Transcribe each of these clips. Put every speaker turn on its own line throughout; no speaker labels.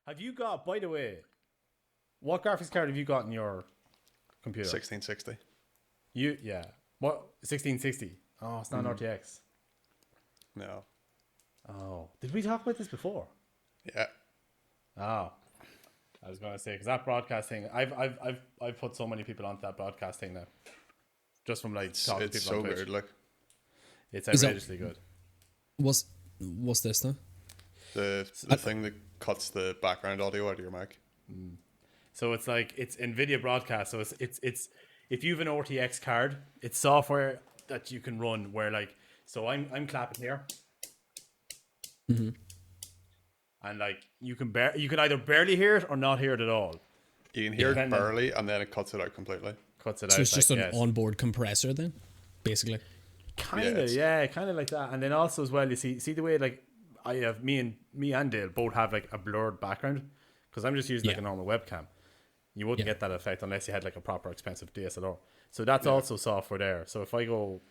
Have you got, by the way, what graphics card have you got in your computer?
1660.
Yeah. What? 1660. Oh, it's not an RTX.
No.
Oh, did we talk about this before?
Yeah.
Oh, I was gonna say because that broadcast thing, I've put so many people onto that broadcast thing now, just from like talking to
It's
people
so
on Twitch.
good. Like
It's outrageously good.
What's this now?
the thing that cuts the background audio out of your mic.
So it's like it's NVIDIA broadcast. So it's if you have an RTX card, it's software that you can run where like so I'm clapping here. And like you can either barely hear it or not hear it at all.
You can hear it barely, and then it cuts it out completely.
Cuts it out.
So it's just
like,
an onboard compressor then, basically.
Kind of like that. And then also as well, you see the way like I have me and Dale both have like a blurred background because I'm just using like a normal webcam. You wouldn't get that effect unless you had like a proper expensive DSLR. So that's also software there. So if I go,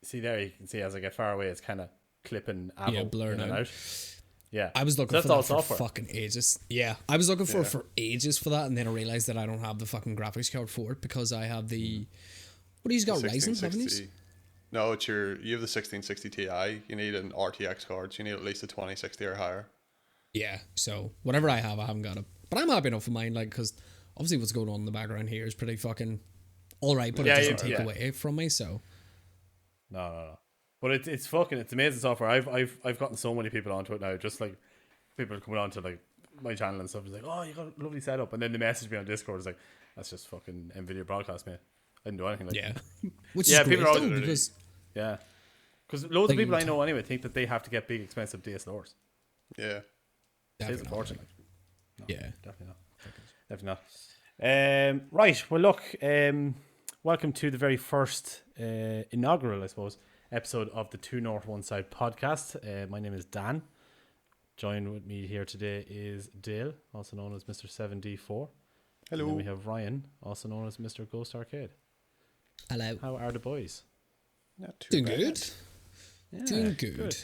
see there, you can see as I get far away, it's kind of clipping
blurring
in and out. Yeah,
I was looking
so
for that for fucking ages. Yeah, I was looking for ages for that, and then I realized that I don't have the fucking graphics card for it because I have the. What do you got? Ryzen, haven't you?
No, you have the 1660 Ti. You need an RTX card. So you need at least a 2060 or higher.
Yeah, so whatever I have, I haven't got it, but I'm happy enough with mine. Like, because obviously what's going on in the background here is pretty fucking all right, but it doesn't take away from me. So
no. But it's amazing software. I've gotten so many people onto it now. Just like people are coming onto like my channel and stuff. It's like, oh, you got a lovely setup, and then they message me on Discord. It's like, that's just fucking NVIDIA broadcast, mate. I didn't do anything like that.
Which is great,
people are always
because
because loads of people I know anyway think that they have to get big expensive DSLRs.
Yeah,
it's unfortunate. No,
yeah,
definitely not. Right. Well, look. Welcome to the very first inaugural, I suppose, episode of the Two North One Side podcast. My name is Dan. Joined with me here today is Dale, also known as Mr. 7D4.
Hello.
And then we have Ryan, also known as Mr. Ghost Arcade.
Hello.
How are the boys?
Not too
Doing
bad.
good.
Yeah,
Doing good.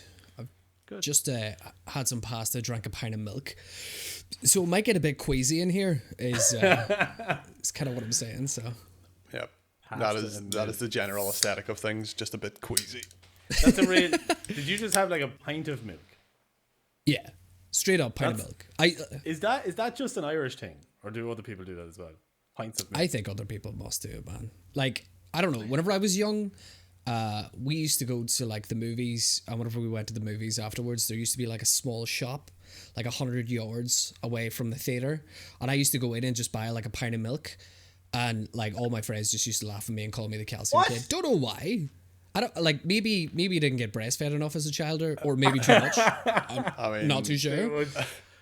Good.
Just had some pasta, drank a pint of milk. So it might get a bit queasy in here. Is kind of what I'm saying. So.
Yep. That is the general aesthetic of things. Just a bit queasy.
That's a real. Did you just have like a pint of milk?
Yeah, straight up pint of milk.
Is that just an Irish thing, or do other people do that as well? Pints of milk.
I think other people must do it, man. Like, I don't know. Whenever I was young, we used to go to like the movies, and whenever we went to the movies afterwards, there used to be like a small shop, like 100 yards away from the theater, and I used to go in and just buy like a pint of milk, and like all my friends just used to laugh at me and call me the calcium kid. Don't know why. I don't like. Maybe you didn't get breastfed enough as a child, or maybe too much. I mean, not too sure.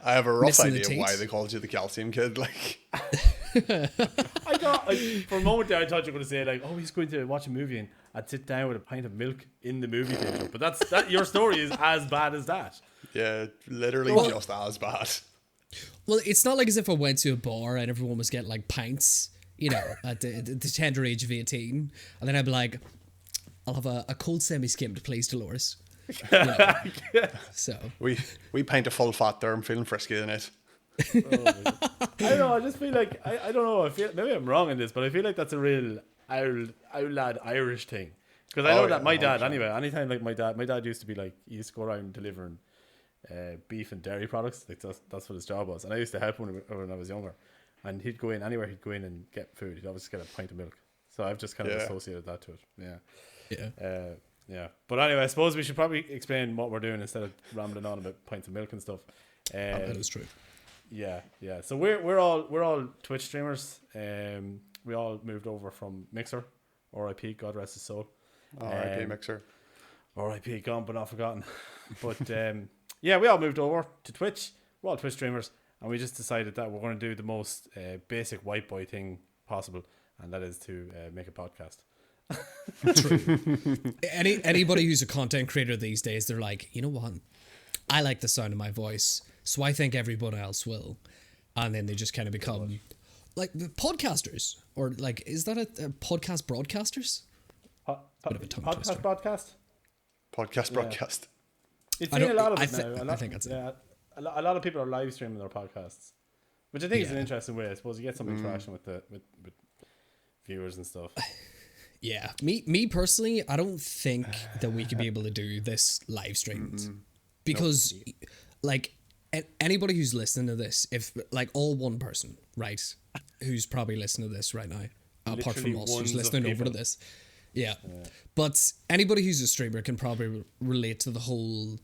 I have a rough idea why they called you the calcium kid. Like,
I thought for a moment there, I thought you were going to say like, "Oh, he's going to watch a movie and I'd sit down with a pint of milk in the movie theater." But that your story is as bad as that.
Yeah, literally just as bad.
Well, it's not like as if I went to a bar and everyone was getting like pints, you know, at the tender age of 18, and then I'd be like, "I'll have a cold semi-skimmed, please, Dolores." Yeah. So
we paint a full fat there. I'm feeling frisky in it.
I don't know. I just feel like I don't know. I feel maybe I'm wrong in this, but I feel like that's a real outland Irish thing. Because I know that my dad, 100%. Anyway, anytime like my dad used to be like, he used to go around delivering beef and dairy products. Like that's what his job was, and I used to help when I was younger. And he'd go in anywhere. He'd go in and get food. He'd always get a pint of milk. So I've just kind of associated that to it. Yeah. But anyway, I suppose we should probably explain what we're doing instead of rambling on about pints of milk and stuff.
That is true.
Yeah. So we're all Twitch streamers. We all moved over from Mixer, R.I.P. God rest his soul.
R.I.P. Mixer.
R.I.P. Gone but not forgotten. But we all moved over to Twitch. We're all Twitch streamers, and we just decided that we're going to do the most basic white boy thing possible, and that is to make a podcast.
True. Anybody who's a content creator these days, they're like, you know what? I like the sound of my voice, so I think everyone else will, and then they just kind of become like the podcasters, or like, is that a podcast broadcasters? Bit of a tongue twister.
Podcast.
Podcast broadcast.
It's in a lot of it now.
I think that's it.
a lot of people are live streaming their podcasts, which I think is an
Yeah.
interesting way. I suppose you get some interaction with viewers and stuff.
Yeah, me personally, I don't think that we could be able to do this live streams because, like, anybody who's listening to this, if like all one person, right, who's probably listening to this right now, apart from
Literally
us, who's
ones of
listening over to
people.
this, yeah. But anybody who's a streamer can probably relate to the whole.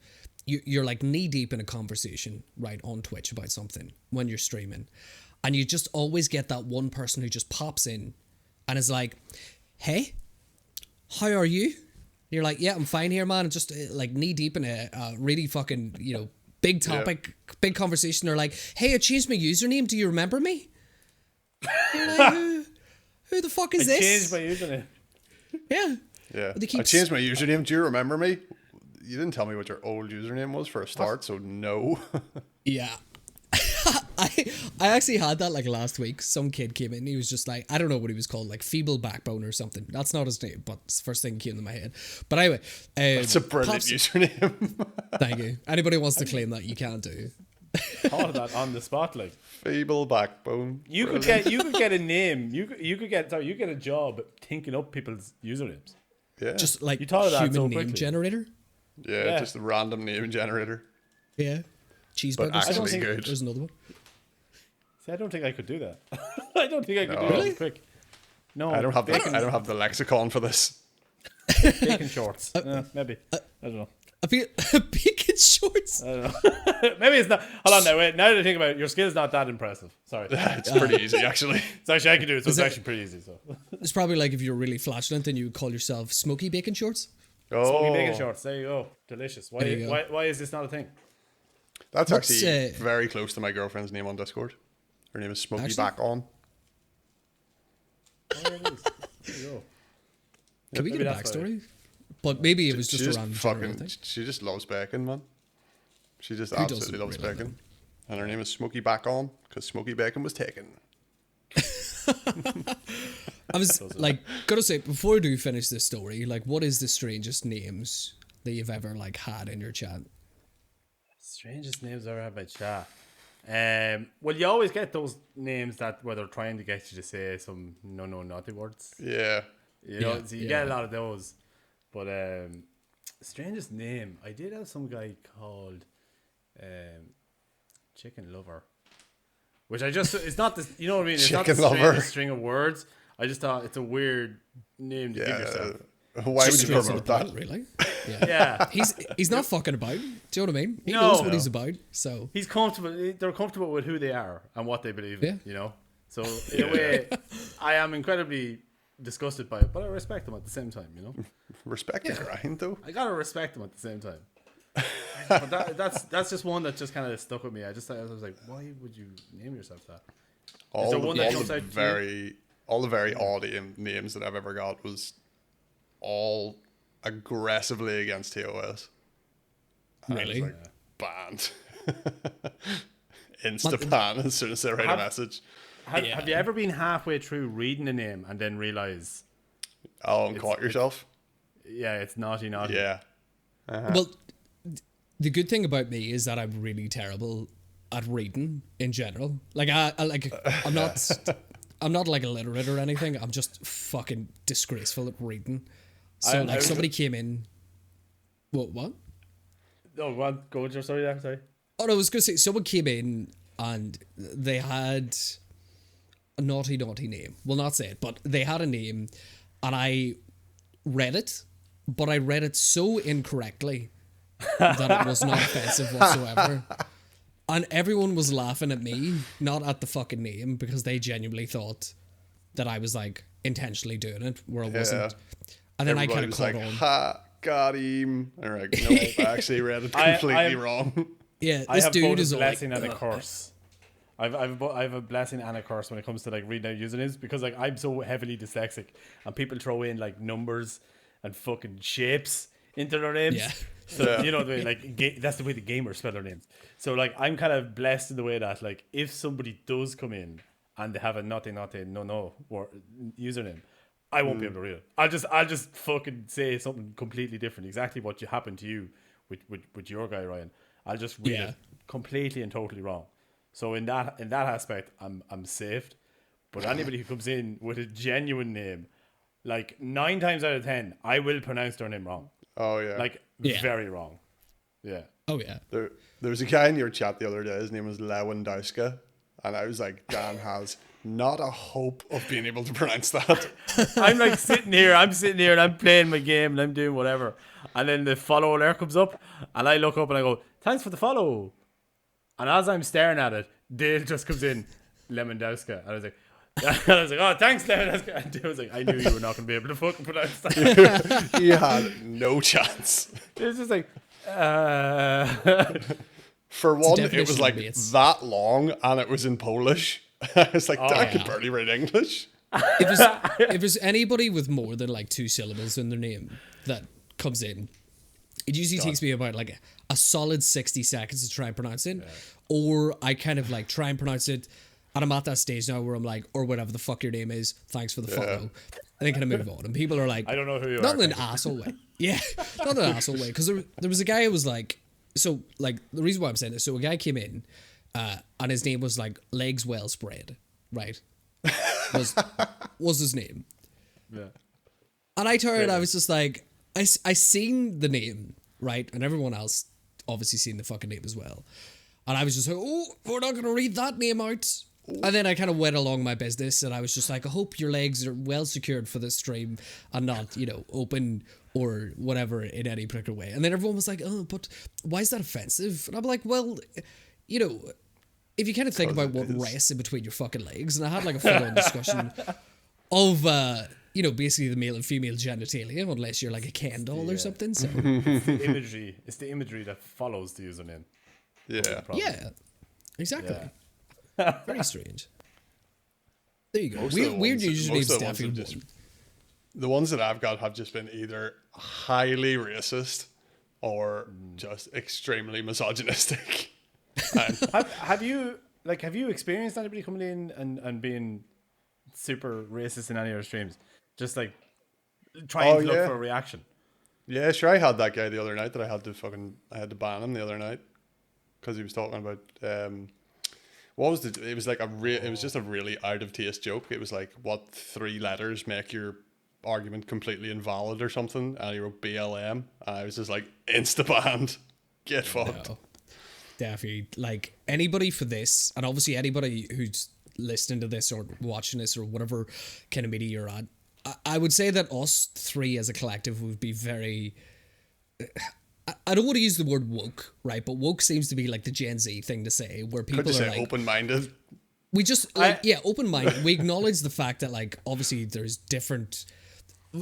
You're like knee deep in a conversation, right, on Twitch about something when you're streaming, and you just always get that one person who just pops in and is like, "Hey, how are you?" You're like, "Yeah, I'm fine here, man." And just like knee deep in a really fucking, big topic, big conversation. They're like, "Hey, I changed my username. Do you remember me?" You're like, who the fuck is
I
this?
changed my username.
Yeah.
Yeah.
They keep
I changed my username. Do you remember me? You didn't tell me what your old username was for a start, so no.
Yeah. I actually had that like last week. Some kid came in. He was just like, I don't know what he was called, like Feeble Backbone or something. That's not his name, but it's the first thing that came to my head. But anyway,
It's a brilliant username.
Thank you. Anybody wants to claim that, you can do.
Thought of that on the spot, like.
Feeble backbone.
You could get a name. You could get a job thinking up people's usernames.
Yeah.
Just like
You thought of that
human
so
name
quickly.
generator.
yeah, just a random name generator.
Yeah. Cheeseburger.
actually
sauce.
good.
There's another one.
See, I don't think I could do that. I don't think I could do
No.
that
Really?
quick. No,
I don't have the lexicon for this.
bacon shorts. Maybe. I don't know.
A bacon shorts.
I don't know. Maybe it's not. Hold on now. Wait. Now that I think about it, your skill's not that impressive. Sorry.
It's pretty easy, actually.
It's actually I can do it. So it's
that-
actually pretty easy. So.
It's probably like if you're really flatulent, then you would call yourself Smoky Bacon Shorts.
Smoky bacon
Oh,
shorts. There you go. Delicious.
There you go.
Why is this not a thing?
that's
What's,
actually very close to my girlfriend's name on Discord. Her name is Smoky
Actually?
Back On.
Oh, there it is. There you go.
Can we
maybe
get a
that's why.
backstory? But maybe it was
She
just a random generator thing.
she just loves bacon, man. She just
Who
absolutely
doesn't
loves
really,
bacon. And her name is Smoky Back On because Smoky Bacon was taken.
I was like, gotta say, before I do finish this story, like, what is the strangest names that you've ever like had in your chat?
Strangest names I've ever had by chat. Well, you always get those names that where they're trying to get you to say some naughty words.
Yeah.
You know,
Yeah,
so you
yeah.
get a lot of those. But strangest name, I did have some guy called Chicken Lover, which I just it's not this. You know what I mean? It's not the
Chicken Lover.
strangest string of words. I just thought it's a weird name to give
Yeah.
yourself.
Why would
Just
you
straight to
promote
the
that?
point, really? Yeah.
Yeah.
He's not fucking about. Do you know what I mean? He
No.
knows what he's about. So
He's comfortable. They're comfortable with who they are and what they believe in.
Yeah.
You know. So in a way, I am incredibly disgusted by it, but I respect them at the same time. You know.
Respect the grind, though.
I gotta respect them at the same time. But that's just one that just kind of stuck with me. I was like, why would you name yourself that?
All
there
the,
one that
all
jumps
the
out to you?
very odd names that I've ever got was all aggressively against TOS. And I was
Really?
like, banned. Insta ban as soon as they write a
Have-
message.
Have you ever been halfway through reading a name and then realize,
Oh, and caught yourself?
yeah, it's naughty?
Yeah.
well, the good thing about me is that I'm really terrible at reading in general. Like I'm not like illiterate or anything. I'm just fucking disgraceful at reading. So
I was-
somebody came in. What?
Oh, go with your story there. Sorry.
Oh no, I was gonna say someone came in and they had a naughty name. We'll not say it, but they had a name, and I read it, but I read it so incorrectly that it was not offensive whatsoever. And everyone was laughing at me, not at the fucking name, because they genuinely thought that I was like intentionally doing it where I wasn't. And then
Everybody
I kind of
was
caught
like,
on.
ha, got him. And we're like, no, I actually read it completely wrong.
Yeah,
I
this
have
dude
both
is
a
all like,
blessing and a curse. I have a blessing and a curse when it comes to like reading out usernames because like I'm so heavily dyslexic and people throw in like numbers and fucking shapes into their names.
Yeah.
So you know the way like that's the way the gamers spell their names. So like I'm kind of blessed in the way that like if somebody does come in and they have a naughty no username, I won't be able to read it. I'll just fucking say something completely different, exactly what happened to you with your guy Ryan. I'll just read
Yeah.
it completely and totally wrong. So in that aspect, I'm saved. But anybody who comes in with a genuine name, like 9 times out of 10, I will pronounce their name wrong.
Oh yeah.
Like very wrong. Yeah.
Oh yeah.
There was a guy in your chat the other day. His name was Lewandowski, and I was like, Dan has not a hope of being able to pronounce that.
I'm like sitting here and I'm playing my game and I'm doing whatever. And then the follow alert comes up and I look up and I go, thanks for the follow. And as I'm staring at it, Dale just comes in, Lewandowski. And I was like, oh, thanks, Lewandowski. And Dale was like, I knew you were not going to be able to fucking pronounce that.
He had no chance.
It was just like,
For one, it
definition
was
of
like
mates.
that long, and it was in Polish. I was like, I could barely read English.
If there's anybody with more than like 2 syllables in their name that comes in, it usually takes me about like a solid 60 seconds to try and pronounce it, or I kind of like try and pronounce it, and I'm at that stage now where I'm like, or whatever the fuck your name is, thanks for the follow, and then kind of move on. And people are like,
I don't know who you
not
are.
in an asshole way, not in an asshole way, because there was a guy who was like, so like the reason why I'm saying this, so a guy came in, and his name was like Legs Well Spread, right? Was his name.
Yeah.
And I turned, I was just like, I seen the name, right? And everyone else obviously seen the fucking name as well. And I was just like, oh, we're not going to read that name out. And then I kind of went along my business and I was just like, I hope your legs are well secured for this stream and not, open or whatever in any particular way. And then everyone was like, oh, but why is that offensive? And I'm like, well, if you kind of think about what rests in between your fucking legs, and I had like a full-on discussion of, basically the male and female genitalia, unless you're like a Ken doll or something. So
It's the imagery that follows the username.
Yeah.
yeah, exactly. Very strange. There you go.
Most of the
Weird
ones-
usernames
most of the ones
definitely
have just-
one.
The ones that I've got have just been either highly racist or just extremely misogynistic.
Have you experienced anybody coming in and being super racist in any of your streams? Just like trying to look for a reaction.
Yeah, sure. I had that guy the other night that I had to ban him the other night because he was talking about what was it was like it was just a really out of taste joke. It was like, what 3 letters make your argument completely invalid or something, and he wrote BLM, and I was just like, insta banned, get fucked.
No. Definitely, like anybody for this, and obviously anybody who's listening to this or watching this or whatever kind of media you're at, I would say that us 3 as a collective would be very. I don't want to use the word woke, right? But woke seems to be like the Gen Z thing to say, where people
Could you
are
say
like
open-minded?
we just open-minded. We acknowledge the fact that like obviously there's different,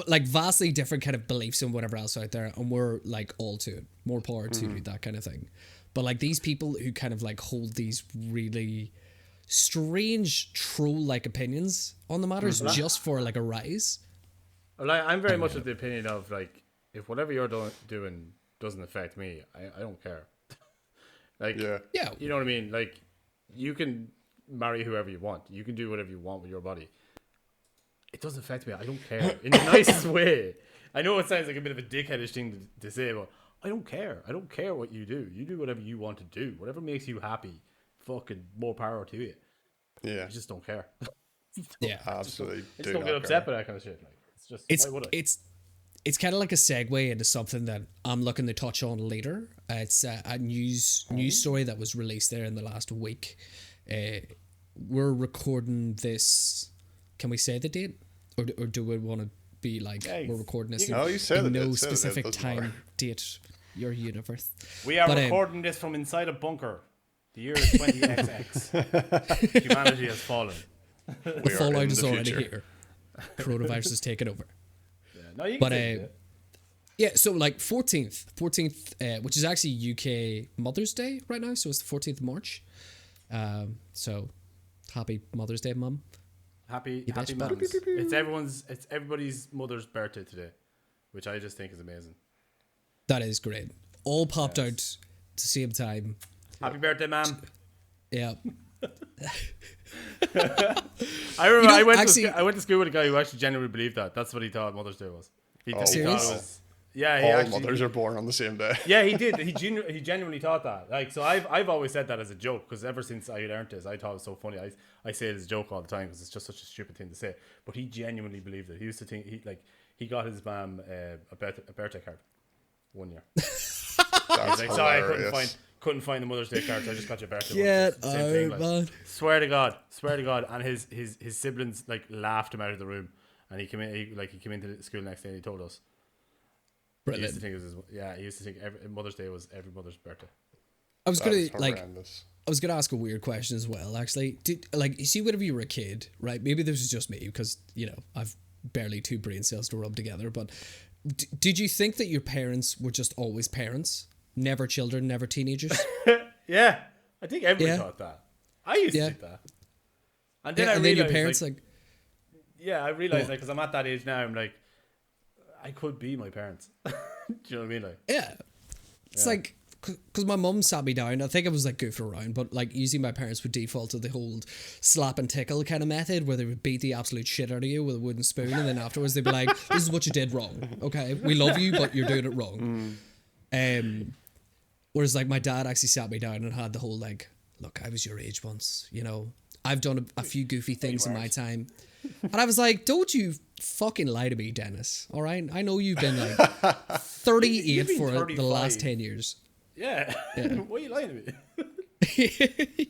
like vastly different kind of beliefs and whatever else out there, and we're like all to it. More power to you, that kind of thing. But like these people who kind of like hold these really strange troll-like opinions on the matters just for like a rise.
Well, I'm very much of the opinion of like, if whatever you're doing doesn't affect me, I don't care. Like,
Yeah.
You know what I mean? Like, you can marry whoever you want. You can do whatever you want with your body. It doesn't affect me. I don't care. In the nicest way. I know it sounds like a bit of a dickheadish thing to say, but I don't care. I don't care what you do. You do whatever you want to do. Whatever makes you happy. Fucking more power to you.
Yeah.
I just don't care.
Yeah.
Absolutely.
I just don't get upset by that kind of shit. Like, it's just, why would I?
It's kind of like a segue into something that I'm looking to touch on later. It's a news story that was released there in the last week. We're recording this. Can we say the date, or do we want to be like we're recording this?
You said it.
No
It said it,
specific
doesn't
time,
matter.
date, your universe.
We are
But,
recording this from inside a bunker. The year is 20XX. Humanity has fallen.
The fallout
in
is
the
already
future.
here. Coronavirus is taking over.
No, you can
But
say it.
yeah, so like 14th, which is actually UK Mother's Day right now, so it's the 14th of March. So happy Mother's Day, Mum.
Happy
betcha.
mums. It's everybody's mother's birthday today, which I just think is amazing.
That is great. All popped out at the same time.
Happy birthday, ma'am.
Yeah.
I remember
You know,
I went to school with a guy who actually genuinely believed that. That's what he thought Mother's Day was. He thought it
Serious?
was Yeah, he
All
actually,
mothers are born on the same day.
Yeah, he did. He genuinely thought that. Like, so I've always said that as a joke because ever since I learned this, I thought it was so funny. I say it as a joke all the time because it's just such a stupid thing to say. But he genuinely believed it. He used to think he got his mom a birthday card one year.
That's
He's like, sorry, I
hilarious.
couldn't find the Mother's Day card, so I just got your birthday
Get
one. Same thing,
out,
like,
man.
swear to God, and his siblings like laughed him out of the room, and he came into the school next day and he told us. He used to think he used to think Mother's Day was every mother's birthday.
I was
That's
gonna
horrendous.
I was gonna ask a weird question as well. Actually, you see, whenever you were a kid, right? Maybe this is just me because I've barely 2 brain cells to rub together. But did you think that your parents were just always parents, never children, never teenagers?
Yeah, I think everyone thought that. I used to think that, and then I realized,
your parents
I realized because I'm at that age now. I'm like, I could be my parents. Do you know what I mean? Like,
yeah, it's like. Because my mum sat me down, I think I was like goofing around, but like usually my parents would default to the whole slap and tickle kind of method where they would beat the absolute shit out of you with a wooden spoon, and then afterwards they'd be like, "This is what you did wrong. Okay, we love you, but you're doing it wrong." Whereas like my dad actually sat me down and had the whole like, "Look, I was your age once. I've done a few goofy things in my time," and I was like, "Don't you fucking lie to me, Dennis. All right, I know you've been like 38 for
35.
the last 10 years."
Yeah. Why are you lying to me?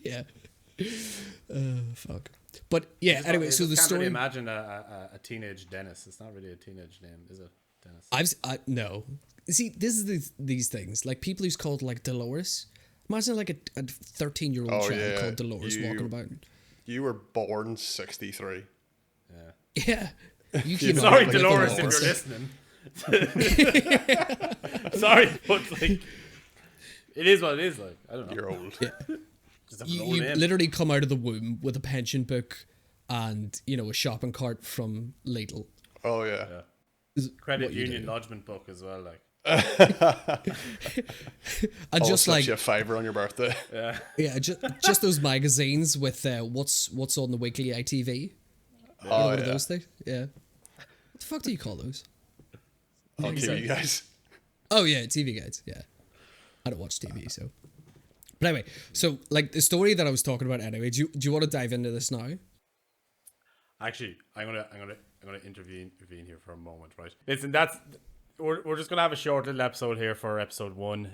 Yeah. Fuck. But yeah, anyway, so the
can't
story.
Really imagine a teenage Dennis. It's not really a teenage name, is it, Dennis?
No. See, this is these things like people who's called like Dolores. Imagine like a 13-year-old child called Dolores walking about.
You were born 63.
Yeah.
Sorry, Dolores, if you're listening. Sorry, but like. It is what it is, like. I don't know.
You're old.
Yeah.
Just
You literally come out of the womb with a pension book and, a shopping cart from Lidl.
Oh, yeah.
Credit union lodgement book as well, like.
And just like
you a $5 on your birthday.
Yeah, just those magazines with what's on the weekly ITV. One of those things. Yeah. What the fuck do you call those?
Oh, TV guys.
Oh yeah, TV guides. Yeah. I don't watch TV, so. But anyway, so like the story that I was talking about anyway, do you want to dive into this now?
Actually, I'm gonna intervene here for a moment, right? Listen, we're just gonna have a short little episode here for episode 1.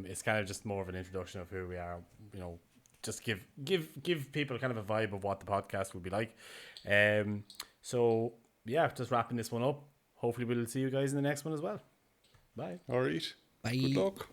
It's kind of just more of an introduction of who we are, just give people kind of a vibe of what the podcast will be like. So yeah, just wrapping this one up. Hopefully we'll see you guys in the next one as well. Bye.
All right.
Bye.
Good luck.